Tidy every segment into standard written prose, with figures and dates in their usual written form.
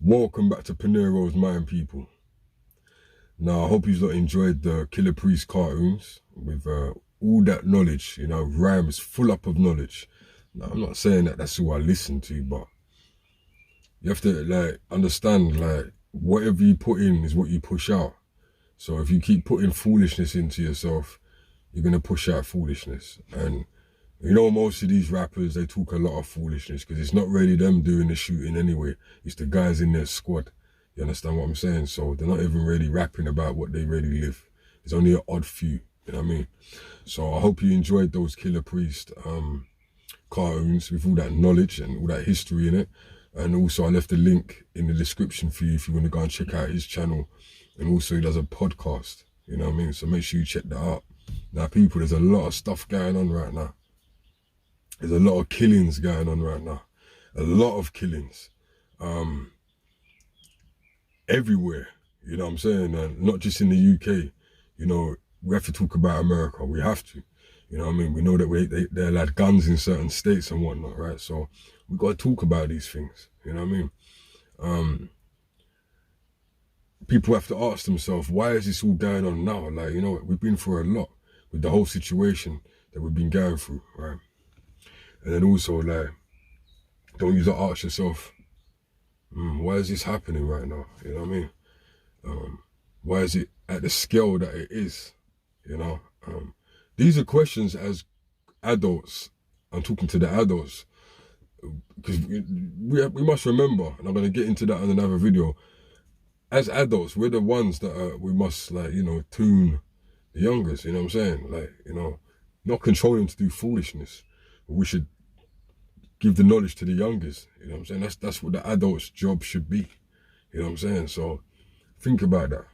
Welcome back to Peniros Mind, people. Now, I hope you've enjoyed the Killer Priest cartoons with all that knowledge, rhymes full up of knowledge. Now, I'm not saying that that's who I listen to, but you have to understand, whatever you put in is what you push out. So if you keep putting foolishness into yourself, you're going to push out foolishness. And most of these rappers, they talk a lot of foolishness because it's not really them doing the shooting anyway. It's the guys in their squad. You understand what I'm saying? So they're not even really rapping about what they really live. It's only an odd few, you know what I mean? So I hope you enjoyed those Killer Priest cartoons with all that knowledge and all that history in it. And also I left a link in the description for you if you want to go and check out his channel. And also he does a podcast, you know what I mean? So make sure you check that out. Now people, there's a lot of stuff going on right now. There's a lot of killings going on right now. A lot of killings. Everywhere, you know what I'm saying? And not just in the UK. We have to talk about America. We have to. You know what I mean? We know that they're like guns in certain states and whatnot, right? So we got to talk about these things. You know what I mean? People have to ask themselves, why is this all going on now? We've been through a lot with the whole situation that we've been going through, right? And then also, don't you ask yourself, why is this happening right now? You know what I mean? Why is it at the scale that it is? These are questions as adults. I'm talking to the adults. Because we must remember, and I'm going to get into that in another video, as adults, we're the ones that we must, tune the youngers, you know what I'm saying? Not control them to do foolishness. But we should give the knowledge to the youngest, you know what I'm saying? That's what the adult's job should be, you know what I'm saying? So think about that,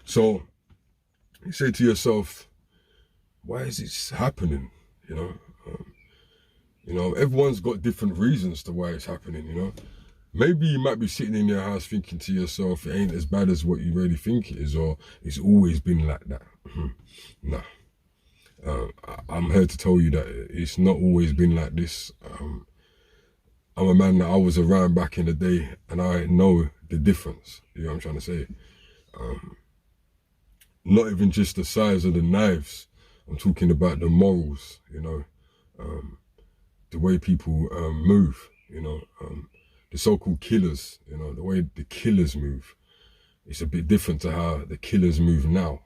So you say to yourself, why is this happening, everyone's got different reasons to why it's happening, Maybe you might be sitting in your house thinking to yourself, it ain't as bad as what you really think it is, or it's always been like that. Nah. I'm here to tell you that it's not always been like this. I'm a man that I was around back in the day and I know the difference. You know what I'm trying to say? Not even just the size of the knives. I'm talking about the morals, the way people move, the so-called killers, the way the killers move. It's a bit different to how the killers move now,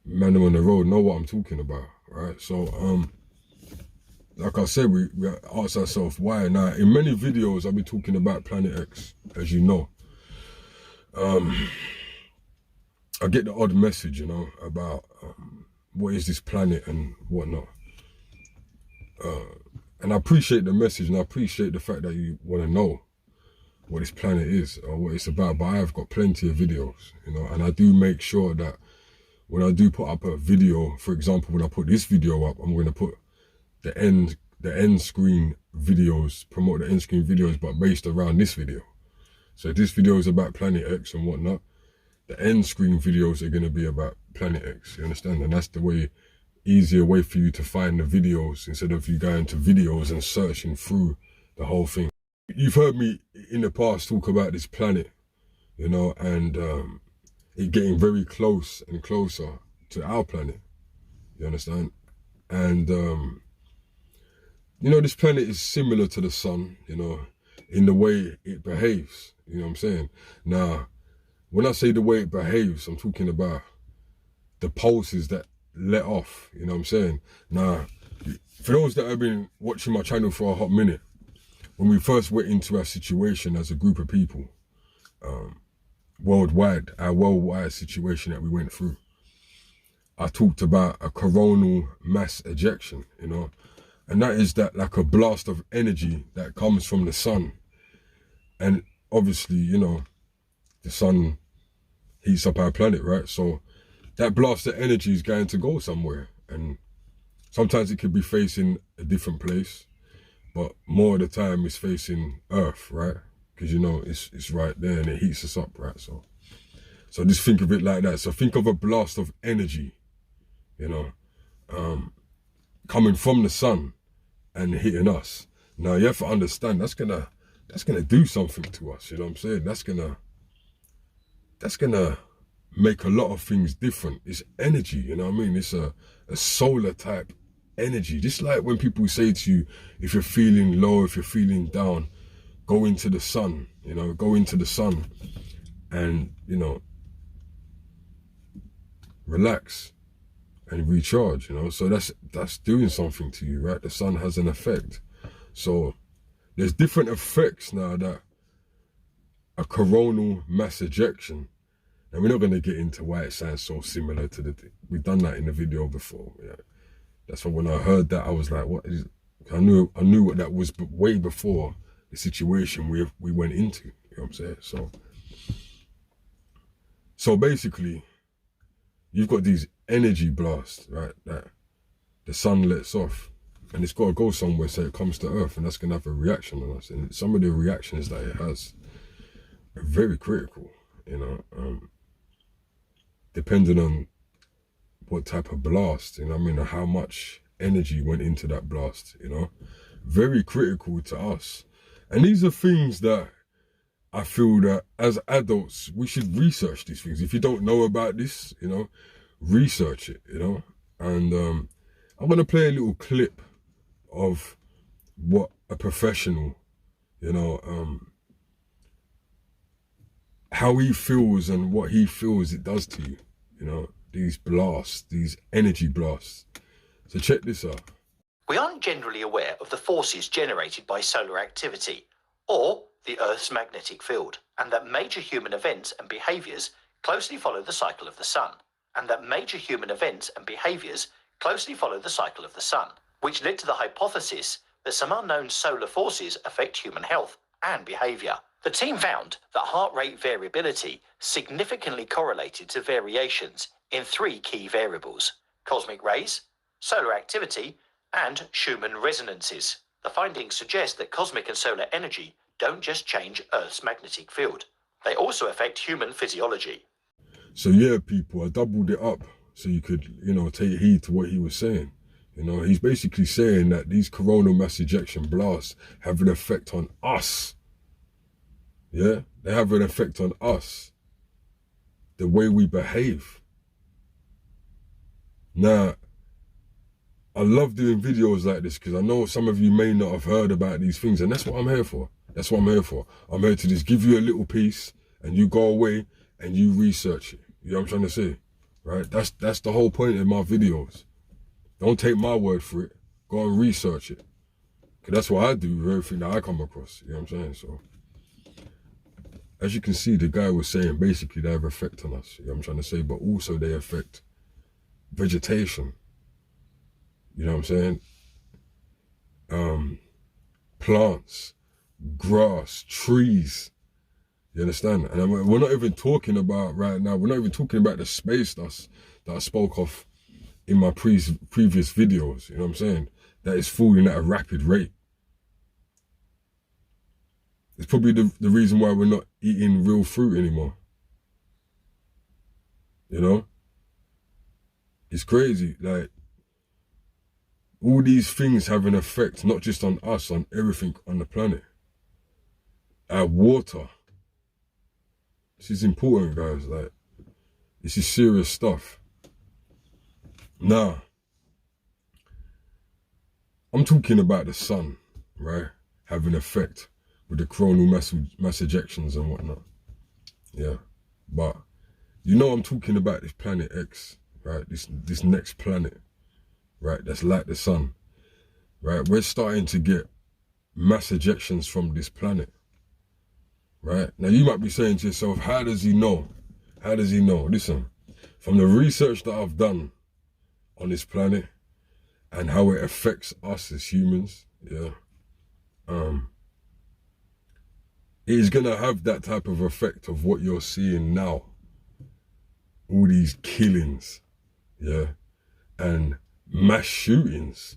men on the road know what I'm talking about, right? So, like I said, we ask ourselves why. Now, in many videos, I've been talking about Planet X, as you know. I get the odd message, about what is this planet and whatnot. And I appreciate the message and I appreciate the fact that you want to know what this planet is or what it's about. But I have got plenty of videos, and I do make sure that when I do put up a video, for example, when I put this video up, I'm going to put the end screen videos, promote the end screen videos, but based around this video. So if this video is about Planet X and whatnot, the end screen videos are going to be about Planet X, you understand? And that's the easier way for you to find the videos instead of you going to videos and searching through the whole thing. You've heard me in the past talk about this planet, and it getting very close and closer to our planet, you understand? And, this planet is similar to the sun, in the way it behaves, you know what I'm saying? Now, when I say the way it behaves, I'm talking about the pulses that let off, you know what I'm saying? Now, for those that have been watching my channel for a hot minute, when we first went into our situation as a group of people, our worldwide situation that we went through, I talked about a coronal mass ejection, and that is that like a blast of energy that comes from the sun. And obviously, the sun heats up our planet, right? So that blast of energy is going to go somewhere. And sometimes it could be facing a different place, but more of the time it's facing Earth, right? Because it's right there and it heats us up, right? So just think of it like that. So think of a blast of energy, coming from the sun and hitting us. Now you have to understand that's gonna that's gonna do something to us, you know what I'm saying? That's gonna make a lot of things different. It's energy, you know what I mean? It's a solar type energy. Just like when people say to you, if you're feeling low, if you're feeling down, go into the sun, you know, go into the sun and, you know, relax and recharge, you know. So that's doing something to you, right? The sun has an effect. So there's different effects now that a coronal mass ejection, and we're not going to get into why it sounds so similar to the, we've done that in the video before. Yeah. That's why when I heard that, I was like, what is, I knew what that was, but way before the situation we went into, you know what I'm saying? So basically, you've got these energy blasts, right, that the sun lets off, and it's got to go somewhere so it comes to Earth, and that's going to have a reaction on us. And some of the reactions that it has are very critical, you know, depending on what type of blast, you know what I mean, or how much energy went into that blast, you know, very critical to us. And these are things that I feel that as adults, we should research these things. If you don't know about this, you know, research it, you know. And I'm going to play a little clip of what a professional, you know, how he feels and what he feels it does to you, you know, these blasts, these energy blasts. So check this out. We aren't generally aware of the forces generated by solar activity or the Earth's magnetic field, and that major human events and behaviours closely follow the cycle of the sun, which led to the hypothesis that some unknown solar forces affect human health and behaviour. The team found that heart rate variability significantly correlated to variations in 3 key variables: cosmic rays, solar activity, and Schumann resonances. The findings suggest that cosmic and solar energy don't just change Earth's magnetic field, they also affect human physiology. So yeah, people, I doubled it up so you could, you know, take heed to what he was saying. You know, he's basically saying that these coronal mass ejection blasts have an effect on us. Yeah, they have an effect on us, the way we behave. Now, I love doing videos like this because I know some of you may not have heard about these things, and that's what I'm here for. That's what I'm here for. I'm here to just give you a little piece and you go away and you research it. You know what I'm trying to say? Right? That's the whole point of my videos. Don't take my word for it. Go and research it. Because that's what I do with everything that I come across. You know what I'm saying? So, as you can see, the guy was saying basically they have an effect on us. You know what I'm trying to say? But also they affect vegetation. You know what I'm saying? Plants, grass, trees. You understand? And we're not even talking about right now, we're not even talking about the space that I spoke of in my previous videos. You know what I'm saying? That is falling at a rapid rate. It's probably the reason why we're not eating real fruit anymore. You know? It's crazy. Like, all these things have an effect, not just on us, on everything on the planet. Our water. This is important, guys. Like, this is serious stuff. Now, I'm talking about the sun, right? Having effect with the coronal mass ejections and whatnot. Yeah. But, you know I'm talking about this planet X, right? This next planet, right? That's like the sun, right? We're starting to get mass ejections from this planet, right? Now, you might be saying to yourself, how does he know? How does he know? Listen, from the research that I've done on this planet and how it affects us as humans, yeah, it is going to have that type of effect of what you're seeing now. All these killings, yeah, and mass shootings.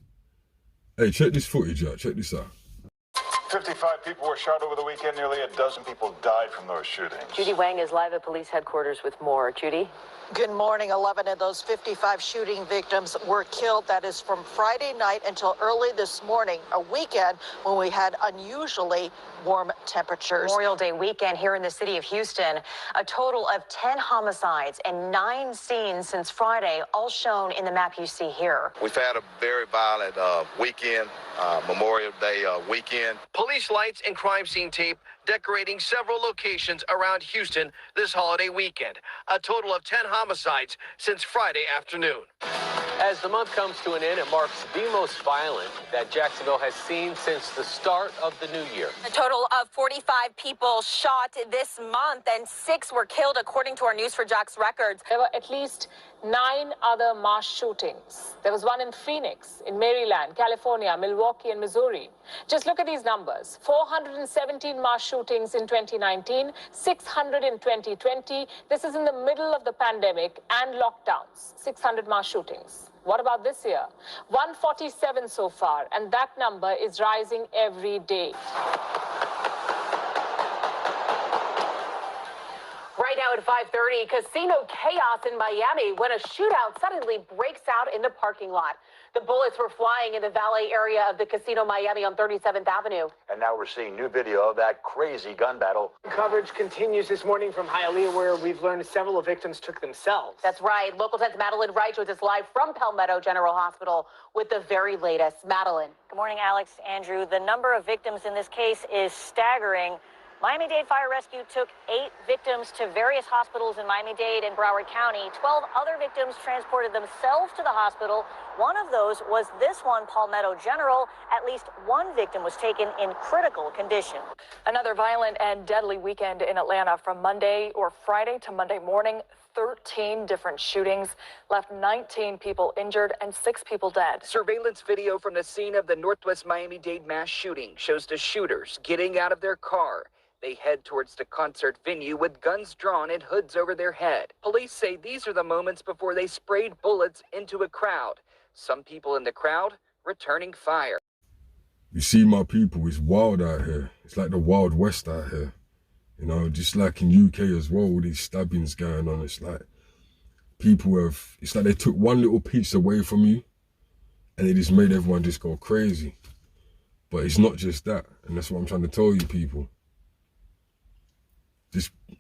Hey, check this footage out. Check this out. 55 people were shot over the weekend. Nearly a dozen people died from those shootings. Judy Wang is live at police headquarters with more. Judy? Good morning. 11 of those 55 shooting victims were killed. That is from Friday night until early this morning, a weekend when we had unusually warm temperatures. Memorial Day weekend here in the city of Houston. A total of 10 homicides and 9 scenes since Friday, all shown in the map you see here. We've had a very violent weekend, Memorial Day weekend. Police lights and crime scene tape decorating several locations around Houston this holiday weekend. A total of 10 homicides since Friday afternoon. As the month comes to an end, it marks the most violent that Jacksonville has seen since the start of the new year. A total of 45 people shot this month and 6 were killed, according to our News4Jax records. There were at least 9 other mass shootings. There was one in Phoenix, in Maryland, California, Milwaukee, and Missouri. Just look at these numbers. 417 mass shootings in 2019, 600 in 2020. This is in the middle of the pandemic and lockdowns. 600 mass shootings. What about this year? 147 so far, and that number is rising every day. Right now at 5:30, casino chaos in Miami when a shootout suddenly breaks out in the parking lot. The bullets were flying in the valet area of the Casino Miami on 37th Avenue. And now we're seeing new video of that crazy gun battle. Coverage continues this morning from Hialeah, where we've learned several victims took themselves. That's right. Local 10's Madeline Wright joins us live from Palmetto General Hospital with the very latest. Madeline. Good morning, Alex, Andrew. The number of victims in this case is staggering. Miami-Dade Fire Rescue took 8 victims to various hospitals in Miami-Dade and Broward County. 12 other victims transported themselves to the hospital. One of those was this one, Palmetto General. At least 1 victim was taken in critical condition. Another violent and deadly weekend in Atlanta from Monday or Friday to Monday morning. 13 different shootings left 19 people injured and 6 people dead. Surveillance video from the scene of the Northwest Miami-Dade mass shooting shows the shooters getting out of their car. They head towards the concert venue with guns drawn and hoods over their head. Police say these are the moments before they sprayed bullets into a crowd. Some people in the crowd returning fire. You see, my people, it's wild out here. It's like the Wild West out here. You know, just like in UK as well, with these stabbings going on. It's like people have, it's like they took one little piece away from you and it just made everyone just go crazy. But it's not just that. And that's what I'm trying to tell you, people.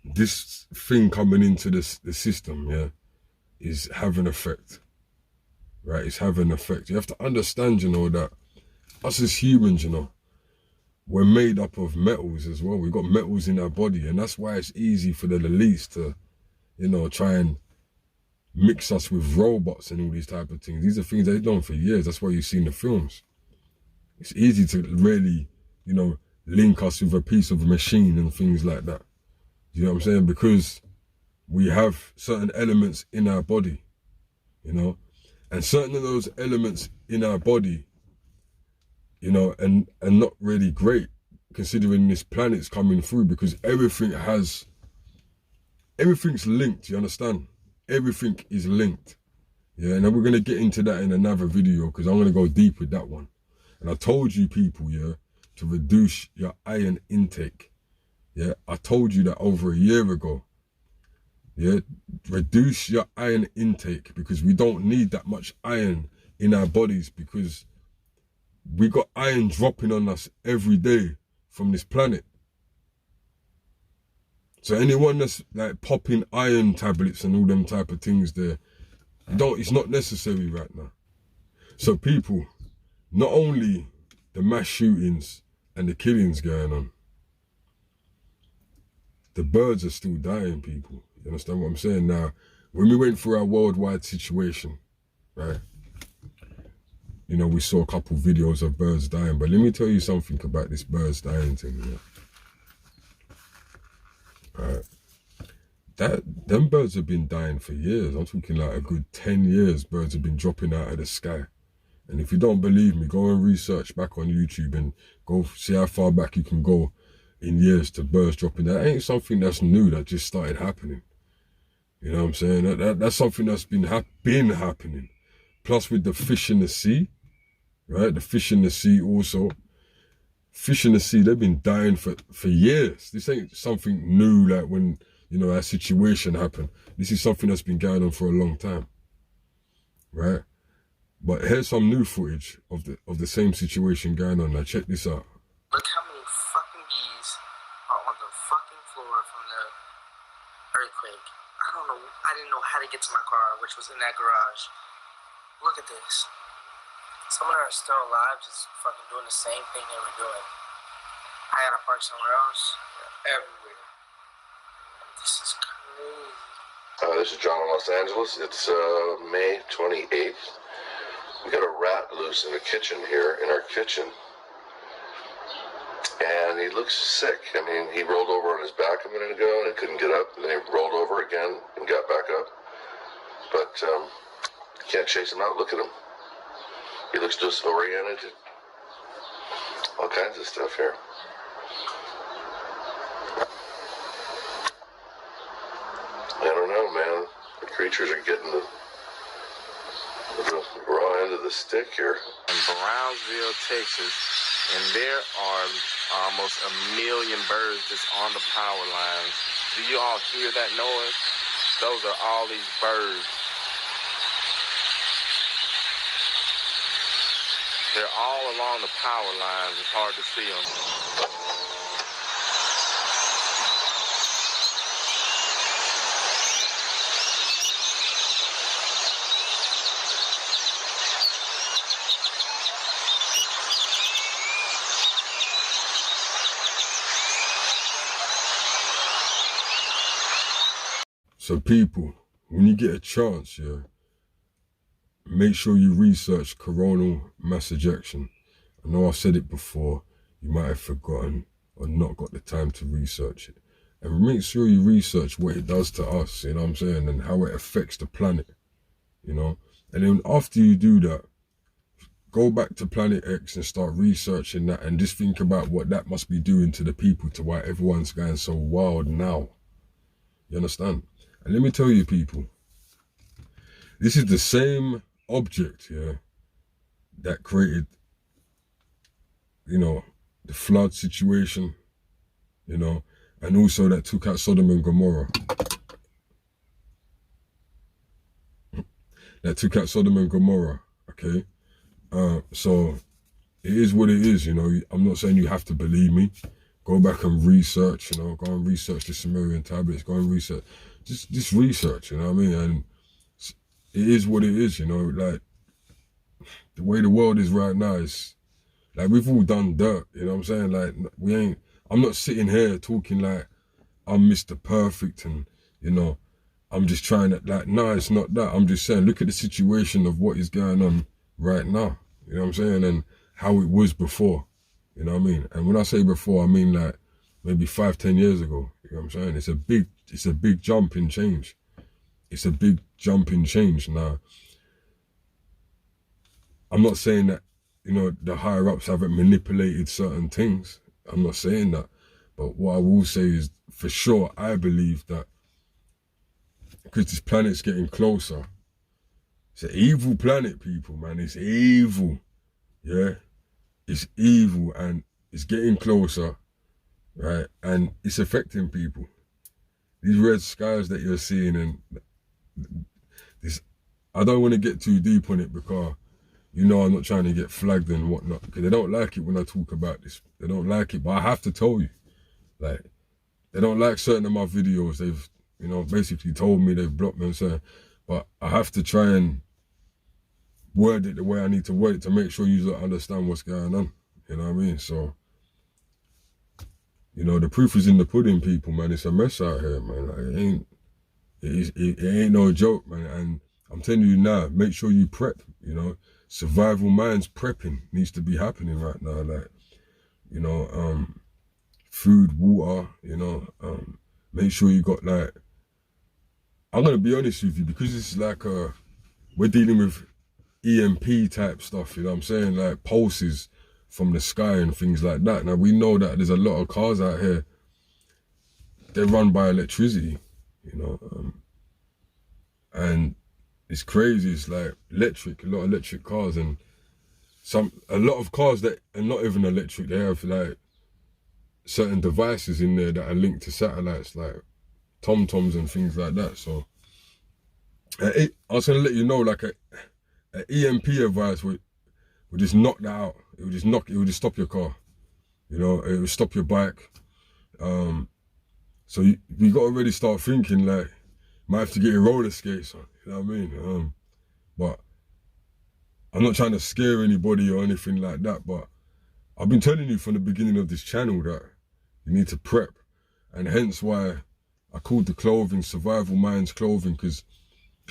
This thing coming into the system, yeah, is having an effect, right? It's having an effect. You have to understand, you know, that us as humans, you know, we're made up of metals as well. We've got metals in our body, and that's why it's easy for the elites to, you know, try and mix us with robots and all these type of things. These are things they've done for years. That's why you see in the films. It's easy to really, you know, link us with a piece of machine and things like that. You know what I'm saying? Because we have certain elements in our body, you know, and certain of those elements in our body, you know, and not really great considering this planet's coming through, because everything's linked, you understand? Everything is linked. Yeah, and then we're going to get into that in another video because I'm going to go deep with that one. And I told you people, yeah, to reduce your iron intake. Yeah, I told you that over a year ago. Yeah, reduce your iron intake because we don't need that much iron in our bodies, because we got iron dropping on us every day from this planet. So anyone that's like popping iron tablets and all them type of things there, it's not necessary right now. So people, not only the mass shootings and the killings going on, the birds are still dying, people. You understand what I'm saying? Now, when we went through our worldwide situation, right? You know, we saw a couple videos of birds dying, but let me tell you something about this birds dying thing, yeah? Right. Them birds have been dying for years. I'm talking like a good 10 years birds have been dropping out of the sky. And if you don't believe me, go and research back on YouTube and go see how far back you can go in years to birds dropping. That ain't something that's new, that just started happening. You know what I'm saying? That's something that's been happening. Plus with the fish in the sea, right? The fish in the sea also. Fish in the sea, they've been dying for years. This ain't something new, like when you know, a situation happen. This is something that's been going on for a long time, right? But here's some new footage of the same situation going on. Now check this out. Look how many fucking bees are on the fucking floor from the earthquake. I didn't know how to get to my car, which was in that garage. Look at this. Some of them are still alive, just fucking doing the same thing they were doing. I had to park somewhere else. They're everywhere. This is crazy. This is John in Los Angeles. It's May 28th. We got a rat loose in the kitchen here, in our kitchen. And he looks sick. I mean, he rolled over on his back a minute ago and he couldn't get up. And then he rolled over again and got back up. But can't chase him out. Look at him. He looks disoriented. All kinds of stuff here. I don't know, man. The creatures are getting the raw end of the stick here. In Brownsville, Texas, and there are almost 1 million birds just on the power lines. Do you all hear that noise? Those are all these birds. They're all along the power lines. It's hard to see them. So people, when you get a chance, yeah, make sure you research coronal mass ejection. I know I've said it before, you might have forgotten or not got the time to research it. And make sure you research what it does to us, you know what I'm saying, and how it affects the planet, you know. And then after you do that, go back to Planet X and start researching that and just think about what that must be doing to the people, to why everyone's going so wild now. You understand? And let me tell you, people, this is the same object, yeah, that created, you know, the flood situation, you know, and also that took out Sodom and Gomorrah. That took out Sodom and Gomorrah, okay? So it is what it is, you know. I'm not saying you have to believe me. Go back and research, you know, go and research the Sumerian tablets, go and research, just research, you know what I mean? And it is what it is, you know, like the way the world is right now is, like, we've all done dirt, you know what I'm saying? Like, I'm not sitting here talking like I'm Mr. Perfect and, you know, I'm just trying to, like, no, it's not that. I'm just saying, look at the situation of what is going on right now, you know what I'm saying? And how it was before, you know what I mean? And when I say before, I mean like maybe 5-10 years ago, you know what I'm saying? It's a big jump in change. It's a big jump in change. Now, I'm not saying that, you know, the higher ups haven't manipulated certain things. I'm not saying that. But what I will say is, for sure, I believe that because this planet's getting closer. It's an evil planet, people, man. It's evil. Yeah? It's evil and it's getting closer, right? And it's affecting people. These red skies that you're seeing, and this, I don't want to get too deep on it because, you know, I'm not trying to get flagged and whatnot, because they don't like it when I talk about this. They don't like it, but I have to tell you, like, they don't like certain of my videos. They've, you know, basically told me, they've blocked me and saying, but I have to try and word it the way I need to word it to make sure you understand what's going on. You know what I mean? So, you know, the proof is in the pudding, people, man. It's a mess out here, man. Like, it ain't no joke, man. And I'm telling you now, make sure you prep, you know. Survivalminds prepping needs to be happening right now. Like, you know, food, water, you know, make sure you got, like, I'm going to be honest with you, because it's like, we're dealing with EMP type stuff, you know what I'm saying? Like pulses from the sky and things like that. Now, we know that there's a lot of cars out here, they're run by electricity, you know, and it's crazy. It's like electric, a lot of electric cars, and a lot of cars that are not even electric, they have like certain devices in there that are linked to satellites, like tom-toms and things like that. So I was gonna let you know, like a EMP advice would just knock that out. It would just stop your car. You know, it would stop your bike. So you got to really start thinking like, might have to get your roller skates on. You know what I mean? But I'm not trying to scare anybody or anything like that. But I've been telling you from the beginning of this channel that you need to prep, and hence why I called the clothing Survivalminds clothing, because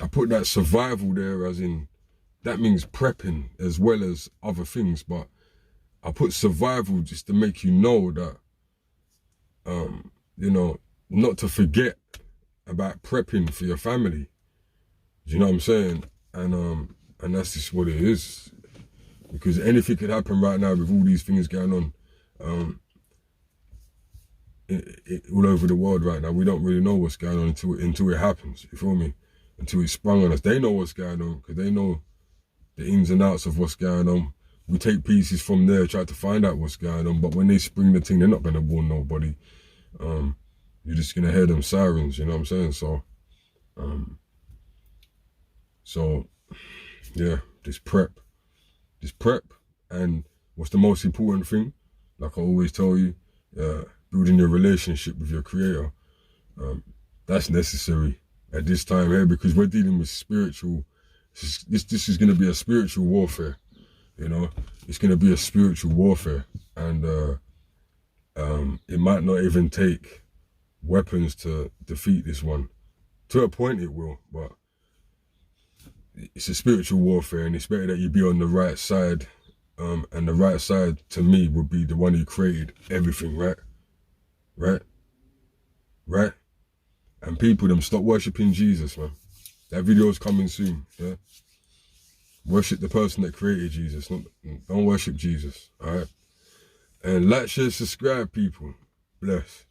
I put that survival there as in, that means prepping as well as other things, but I put survival just to make you know that, you know, not to forget about prepping for your family. Do you know what I'm saying? And that's just what it is. Because anything could happen right now with all these things going on all over the world right now. We don't really know what's going on until it happens, you feel me? Until it's sprung on us. They know what's going on because they know the ins and outs of what's going on. We take pieces from there, try to find out what's going on, but when they spring the thing, they're not going to warn nobody. You're just going to hear them sirens, you know what I'm saying? So, yeah, just prep. Just prep. And what's the most important thing? Like I always tell you, building your relationship with your creator. That's necessary at this time here, because we're dealing with spiritual. This is going to be a spiritual warfare, you know. It's going to be a spiritual warfare, and it might not even take weapons to defeat this one. To a point it will, but it's a spiritual warfare, and it's better that you be on the right side. And the right side to me would be the one who created everything, right? And people, them stop worshipping Jesus, man. That video is coming soon, yeah? Worship the person that created Jesus. Don't worship Jesus, all right? And like, share, subscribe, people. Bless.